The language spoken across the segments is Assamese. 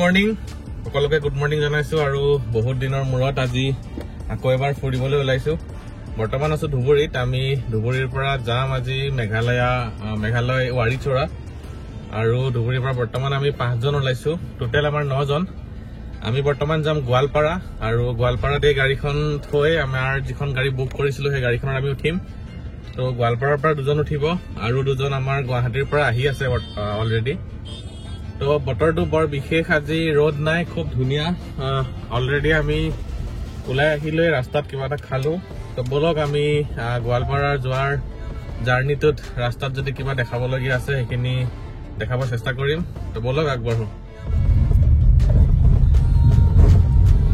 মৰ্নিং সকলোকে গুড মৰ্নিং জনাইছো আৰু বহুত দিনৰ মূৰত আজি আকৌ এবাৰ ফুৰিবলৈ ওলাইছো বৰ্তমান আছো ধুবুৰীত আমি ধুবুৰীৰ পৰা যাম আজি মেঘালয় ৱাৰিচৰা আৰু ধুবুৰীৰ পৰা বৰ্তমান আমি 5 জন ওলাইছো টোটেল আমাৰ 9 জন আমি বৰ্তমান যাম গোৱালপাৰা আৰু গোৱালপাৰাত এই গাড়ীখন থৈ আমাৰ যিখন গাড়ী বুক কৰিছিলো সেই গাড়ীখনত আমি উঠিম তো গোৱালপাৰাৰ পৰা দুজন উঠিব আৰু দুজন আমাৰ গুৱাহাটীৰ পৰা আহি আছে অলৰেডি তো বতৰটো বৰ বিশেষ আজি ৰ'দ নাই খুব ধুনীয়া অলৰেডি আমি ওলাই আহিলৈ ৰাস্তাত কিবা এটা খালো তো বলক আমি গোৱালপাৰাৰ যোৱাৰ জাৰ্নিটোত ৰাস্তাত যদি কিবা দেখাবলগীয়া আছে সেইখিনি দেখাব চেষ্টা কৰিম তো বলক আগবাঢ়ো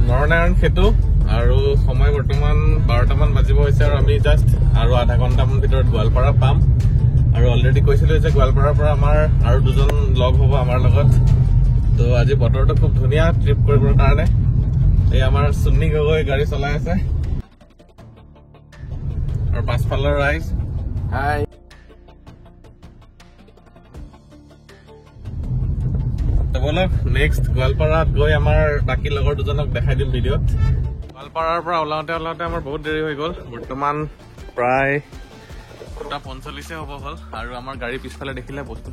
নৰনাৰায়ণ সেতু আৰু সময় বৰ্তমান 12টা মান বাজিব হৈছে আৰু আমি জাষ্ট আৰু আধা ঘণ্টামান ভিতৰত গোৱালপাৰা পাম আৰু অলৰেডি কৈছিলো যে গোৱালপাৰাৰ পৰা আমাৰ আৰু দুজন লগ হ'ব আমাৰ লগত তো আজি বতৰটো খুব ধুনীয়া ট্ৰিপ কৰিবৰ কাৰণে এই আমাৰ সুন্নি গগৈ গাড়ী চলাই আছে আৰু পাছফালৰ ৰাইজ হাই তো বলক নেক্সট গোৱালপাৰাত গৈ আমাৰ বাকী লগৰ দুজনক দেখাই দিম ভিডিঅ'ত গোৱালপাৰাৰ পৰা ওলাওঁতে আমাৰ বহুত দেৰি হৈ গ'ল বৰ্তমান প্ৰায় 2:45 হ'ব হ'ল আৰু আমাৰ গাড়ী পিছফালে দেখিলে বস্তু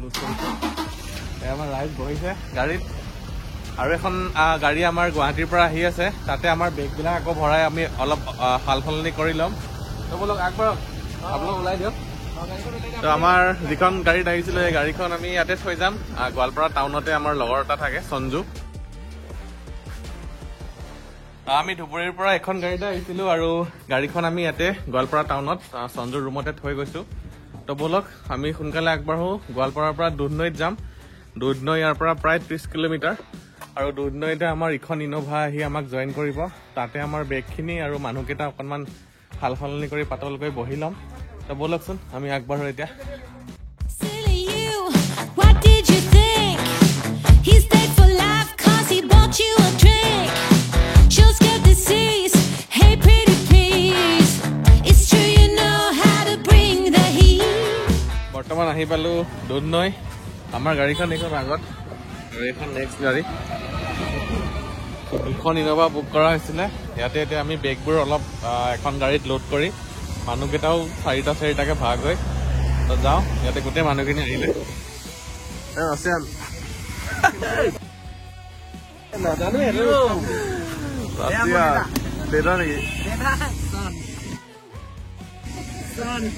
আমাৰ ৰাইজ বহিছে গাড়ীত আৰু এখন গাড়ী আমাৰ গুৱাহাটীৰ পৰা আহি আছে তাতে আমাৰ বেগবিলাক আকৌ ভৰাই আমি অলপ সাল সলনি কৰি ল'ম তো বলক আগবাঢ়ক আপোনালোক ওলাই দিয়ক তো আমাৰ যিখন গাড়ীত আহিছিলে এই গাড়ীখন আমি ইয়াতে থৈ যাম গোৱালপাৰা টাউনতে আমাৰ লগৰ এটা থাকে সঞ্জু আমি ধুবুৰীৰ পৰা এখন গাড়ীতে আহিছিলো আৰু গাড়ীখন আমি ইয়াতে গোৱালপাৰা টাউনত সঞ্জুৰ ৰুমতে থৈ গৈছো তো বলক আমি সোনকালে আগবাঢ়ো গোৱালপাৰাৰ পৰা দুধনৈত যাম দুধনৈ ইয়াৰ পৰা প্ৰায় 30 কিলোমিটাৰ আৰু দুধনৈতে আমাৰ ইখন ইনোভা আহি আমাক জইন কৰিব তাতে আমাৰ বেগখিনি আৰু মানুহকেইটা অকণমান সাল সলনি কৰি পাতলকৈ বহি ল'ম তো বলকচোন আমি আগবাঢ়ো এতিয়া বৰ্তমান আহি পালো দুধনৈ আমাৰ গাড়ীখন এইখন আগত আৰু এইখন নেক্সট গাড়ী দুখন ইনোভা বুক কৰা হৈছিলে ইয়াতে এতিয়া আমি বেগবোৰ অলপ এখন গাড়ীত লোড কৰি মানুহকেইটাও 4টাকে ভাগ হৈ তো যাওঁ ইয়াতে গোটেই মানুহখিনি আহিলে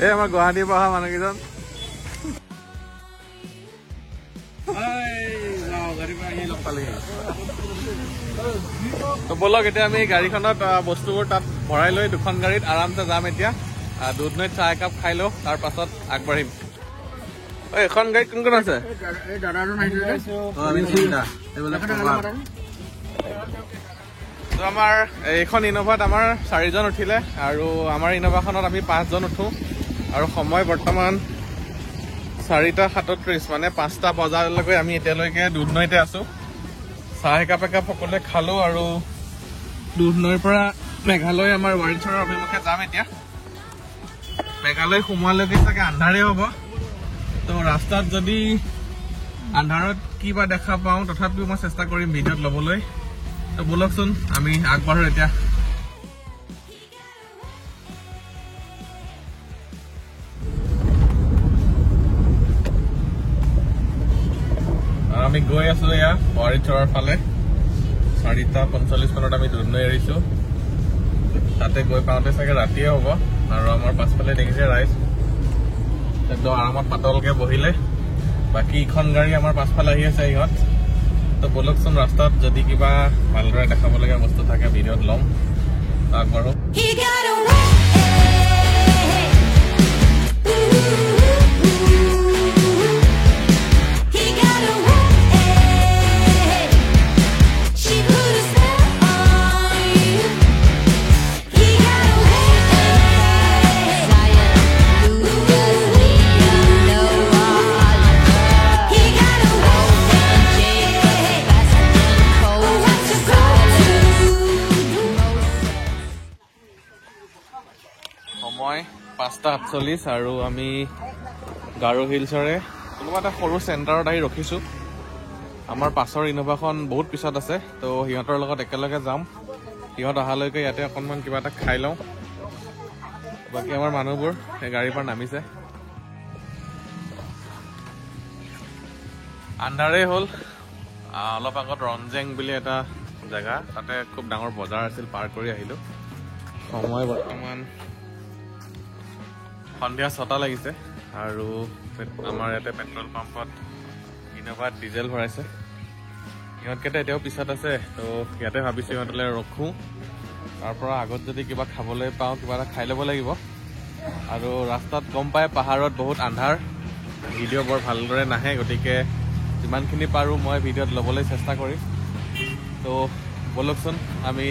এই আমাৰ গুৱাহাটীৰ পৰা অহা মানুহকেইজন তো বলক এতিয়া আমি গাড়ীখনত বস্তুবোৰ তাত ভৰাই লৈ দুখন গাড়ীত আৰামছে যাম এতিয়া দুধনৈত চাহ একাপ খাই লওঁ তাৰ পাছত আগবাঢ়িম এখন গাড়ীত কোন কোন আছে তো আমাৰ এইখন ইনোভাত আমাৰ 4 জন উঠিলে আৰু আমাৰ ইনোভাখনত আমি 5 জন উঠো আৰু সময় বৰ্তমান 4:37 মানে 5টা বজালৈকে আমি এতিয়ালৈকে দুধনৈতে আছো চাহ একাপ সকলোৱে খালো আৰু দুধনৈৰ পৰা মেঘালয় আমাৰ ৱাৰিচৰাৰ অভিমুখে যাম এতিয়া মেঘালয় সোমোৱালৈকে চাগে আন্ধাৰে হ'ব তো ৰাস্তাত যদি আন্ধাৰত কিবা দেখা পাওঁ তথাপিও মই চেষ্টা কৰিম ভিডিঅ'ত ল'বলৈ তো বলকচোন আমি আগবাঢ়ো এতিয়া আমি গৈ আছো এয়া ৱাৰিচৰাৰ ফালে 4:45 মানত আমি দুধনৈ এৰিছো তাতে গৈ পাওঁতে চাগে ৰাতিয়ে হ'ব আৰু আমাৰ পাছফালে দেখিছে ৰাইজ একদম আৰামত পাতলকে বহিলে বাকী ইখন গাড়ী আমাৰ পাছফালে আহি আছে ইহঁত তো বলকচোন ৰাস্তাত যদি কিবা ভালদৰে দেখাবলগীয়া বস্তু থাকে ভিডিঅ'ত ল'ম আগবাঢ়ো সময় 5:48 আৰু আমি গাৰো হিলছৰে কোনোবা এটা সৰু চেণ্টাৰত আহি ৰখিছো আমাৰ পাছৰ ইনোভাখন বহুত পিছত আছে, তো সিহঁতৰ লগত একেলগে যাম। সিহঁত অহালৈকে ইয়াতে অকণমান কিবা এটা খাই লওঁ। বাকী আমাৰ মানুহবোৰ এই গাড়ীৰ পৰা নামিছে। আন্ধাৰেই হ'ল। অলপ আগত ৰঞ্জেং বুলি এটা জেগা, তাতে খুব ডাঙৰ বজাৰ আছিল, পাৰ কৰি আহিলোঁ। সময় বৰ্তমান সন্ধিয়া 6টা লাগিছে আৰু আমাৰ ইয়াতে পেট্ৰল পাম্পত ইনোভাত ডিজেল ভৰাইছে। সিহঁতকেইটা এতিয়াও পিছত আছে, তো ইয়াতে ভাবিছোঁ সিহঁতলৈ ৰখোঁ। তাৰ পৰা আগত যদি কিবা খাবলৈ পাওঁ, কিবা এটা খাই ল'ব লাগিব। আৰু ৰাস্তাত গম পাই পাহাৰত বহুত আন্ধাৰ, ভিডিঅ' বৰ ভালদৰে নাহে, গতিকে যিমানখিনি পাৰোঁ মই ভিডিঅ'ত ল'বলৈ চেষ্টা কৰিম। তো বলকচোন আমি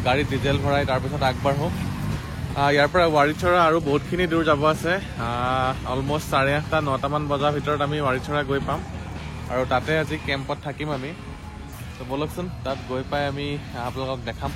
গাড়ীত ডিজেল ভৰাই তাৰপিছত আগবাঢ়োঁ। ইয়াৰ পৰা ৱাৰীছৰা আৰু বহুতখিনি দূৰ যাব আছে। অলমষ্ট 8:30, 9টামান বজাৰ ভিতৰত আমি ৱাৰীছৰা গৈ পাম আৰু তাতে আজি কেম্পত থাকিম আমি। তো বলকচোন তাত গৈ পাই আমি আপোনালোকক দেখাম।